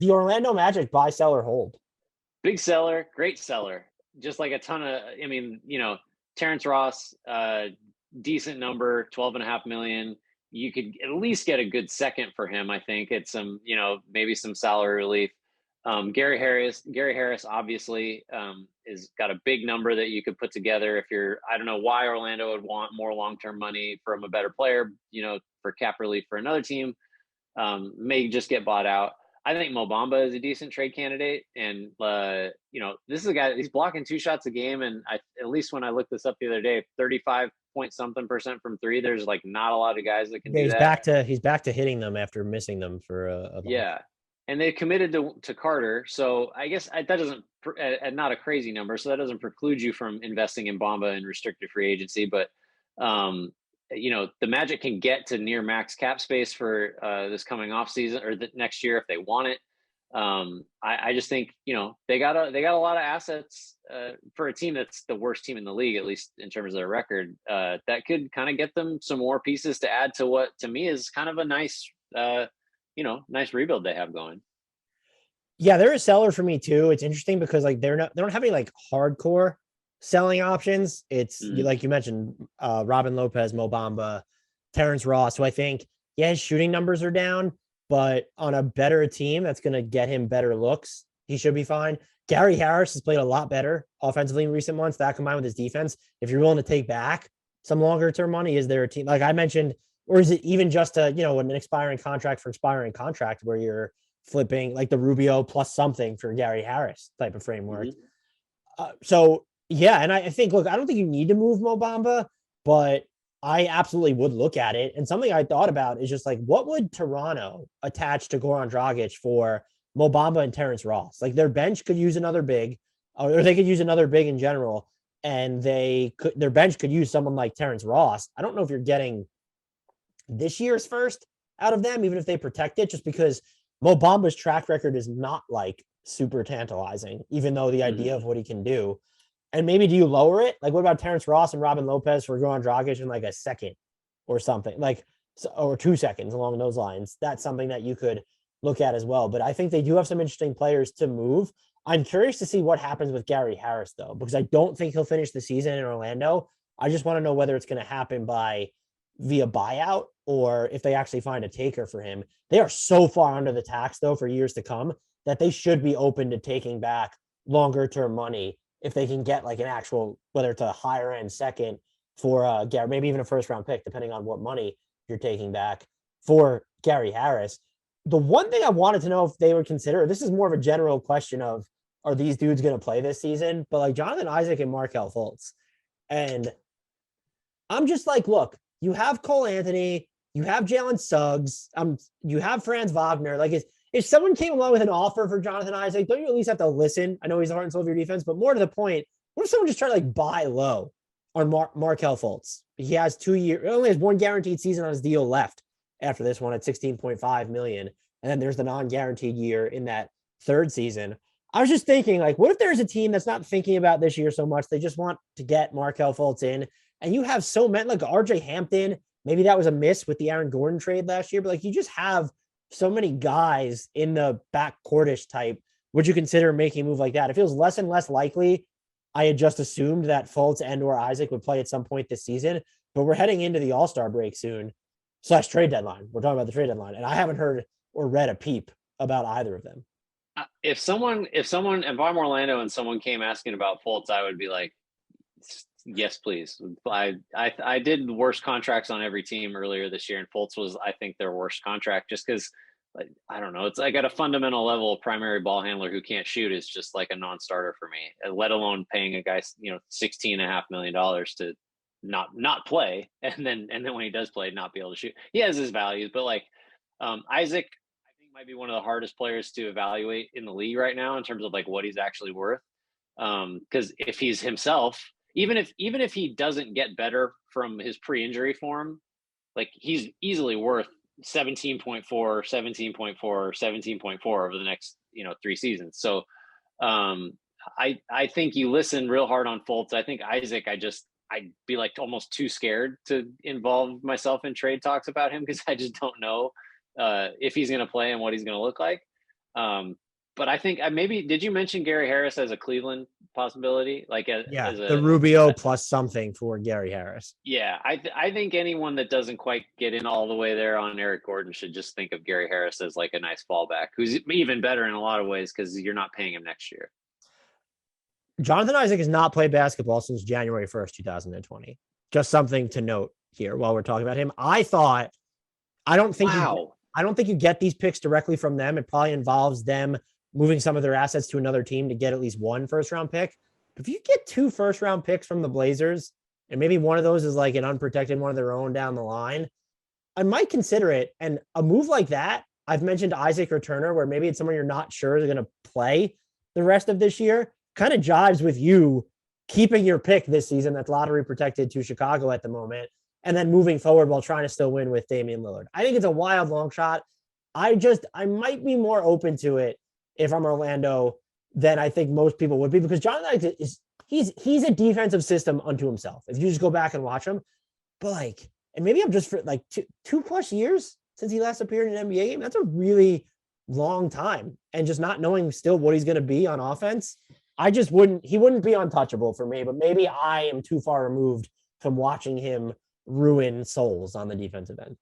The Orlando Magic buy, sell, or hold. Big seller, great seller. Just like a ton of, I mean, Terrence Ross, decent number, 12.5 million. You could at least get a good second for him. I think it's some, maybe some salary relief. Gary Harris obviously is got a big number that you could put together if you're, I don't know why Orlando would want more long-term money from a better player, for cap relief for another team. May just get bought out. I think Mo Bamba is a decent trade candidate, and this is a guy. He's blocking 2 shots a game, and at least when I looked this up the other day, 35 point something percent from three. There's like not a lot of guys that can Yeah, do that. he's back to hitting them after missing them for a bunch. Yeah, and they committed to Carter, so I guess that doesn't not a crazy number, so that doesn't preclude you from investing in Bamba in restricted free agency, but the Magic can get to near max cap space for this coming off season or the next year if they want it. I just think they got a lot of assets for a team that's the worst team in the league, at least in terms of their record. That could kind of get them some more pieces to add to what to me is kind of a nice nice rebuild they have going. Yeah, they're a seller for me too. It's interesting because like they don't have any like hardcore selling options. It's Mm. like you mentioned, Robin Lopez, Mo Bamba, Terrence Ross, who I think, yeah, his shooting numbers are down, but on a better team that's going to get him better looks, he should be fine. Gary Harris has played a lot better offensively in recent months. That combined with his defense, if you're willing to take back some longer term money, is there a team like I mentioned, or is it even just an expiring contract for expiring contract where you're flipping like the Rubio plus something for Gary Harris type of framework? Mm-hmm. So yeah, and I think, look, I don't think you need to move Mo Bamba, but I absolutely would look at it. And something I thought about is just like, what would Toronto attach to Goran Dragic for Mo Bamba and Terrence Ross? Like their bench could use another big, or they could use another big in general, and their bench could use someone like Terrence Ross. I don't know if you're getting this year's first out of them, even if they protect it, just because Mo Bamba's track record is not like super tantalizing, even though the idea Mm-hmm. of what he can do. And maybe do you lower it? Like, what about Terrence Ross and Robin Lopez for Goran Dragic in like a second or something, like, or 2 seconds along those lines? That's something that you could look at as well. But I think they do have some interesting players to move. I'm curious to see what happens with Gary Harris, though, because I don't think he'll finish the season in Orlando. I just want to know whether it's going to happen via buyout or if they actually find a taker for him. They are so far under the tax, though, for years to come that they should be open to taking back longer term money if they can get like an actual, whether it's a higher end second for Gary, maybe even a first round pick, depending on what money you're taking back for Gary Harris. The one thing I wanted to know if they would consider, this is more of a general question of, are these dudes going to play this season? But like Jonathan Isaac and Markelle Fultz. And I'm just like, look, you have Cole Anthony, you have Jalen Suggs, you have Franz Wagner. Like, if someone came along with an offer for Jonathan Isaac, don't you at least have to listen? I know he's the heart and soul of your defense, but more to the point, what if someone just tried to like buy low on Markelle Fultz? He has 2 years, only has one guaranteed season on his deal left after this one at 16.5 million. And then there's the non-guaranteed year in that third season. I was just thinking, like, what if there's a team that's not thinking about this year so much? They just want to get Markelle Fultz in, and you have so many, like RJ Hampton. Maybe that was a miss with the Aaron Gordon trade last year, but like you just have so many guys in the backcourtish type. Would you consider making a move like that? It feels less and less likely. I had just assumed that Fultz and or Isaac would play at some point this season, but we're heading into the All-Star break soon / trade deadline. We're talking about the trade deadline, and I haven't heard or read a peep about either of them. If I'm Orlando and someone came asking about Fultz, I would be like, yes, please. I did the worst contracts on every team earlier this year, and Fultz was, I think, their worst contract just because, I don't know. It's like at a fundamental level, a primary ball handler who can't shoot is just like a non-starter for me, let alone paying a guy, $16.5 million to not play. And then when he does play, not be able to shoot. He has his values, but like Isaac, I think might be one of the hardest players to evaluate in the league right now in terms of like what he's actually worth. Because if he's himself, even if he doesn't get better from his pre-injury form, like he's easily worth 17.4, 17.4, 17.4 over the next 3 seasons. So I think you listen real hard on Fultz. I think Isaac, I'd be like almost too scared to involve myself in trade talks about him because I just don't know if he's going to play and what he's going to look like. But I think maybe did you mention Gary Harris as a Cleveland possibility? Like Yeah, as the a Rubio plus something for Gary Harris. yeah, I think anyone that doesn't quite get in all the way there on Eric Gordon should just think of Gary Harris as like a nice fallback, who's even better in a lot of ways because you're not paying him next year. Jonathan Isaac has not played basketball since January 1st, 2020. Just something to note here while we're talking about him. I don't think Wow. I don't think you get these picks directly from them. It probably involves them moving some of their assets to another team to get at least one first round pick. If you get 2 first round picks from the Blazers, and maybe one of those is like an unprotected one of their own down the line, I might consider it. And a move like that, I've mentioned Isaac or Turner, where maybe it's someone you're not sure is going to play the rest of this year, kind of jives with you keeping your pick this season that's lottery protected to Chicago at the moment, and then moving forward while trying to still win with Damian Lillard. I think it's a wild long shot. I might be more open to it if I'm Orlando than I think most people would be, because John is he's a defensive system unto himself. If you just go back and watch him, but like, and maybe I'm just for like two plus years since he last appeared in an NBA game. That's a really long time, and just not knowing still what he's going to be on offense. He wouldn't be untouchable for me, but maybe I am too far removed from watching him ruin souls on the defensive end.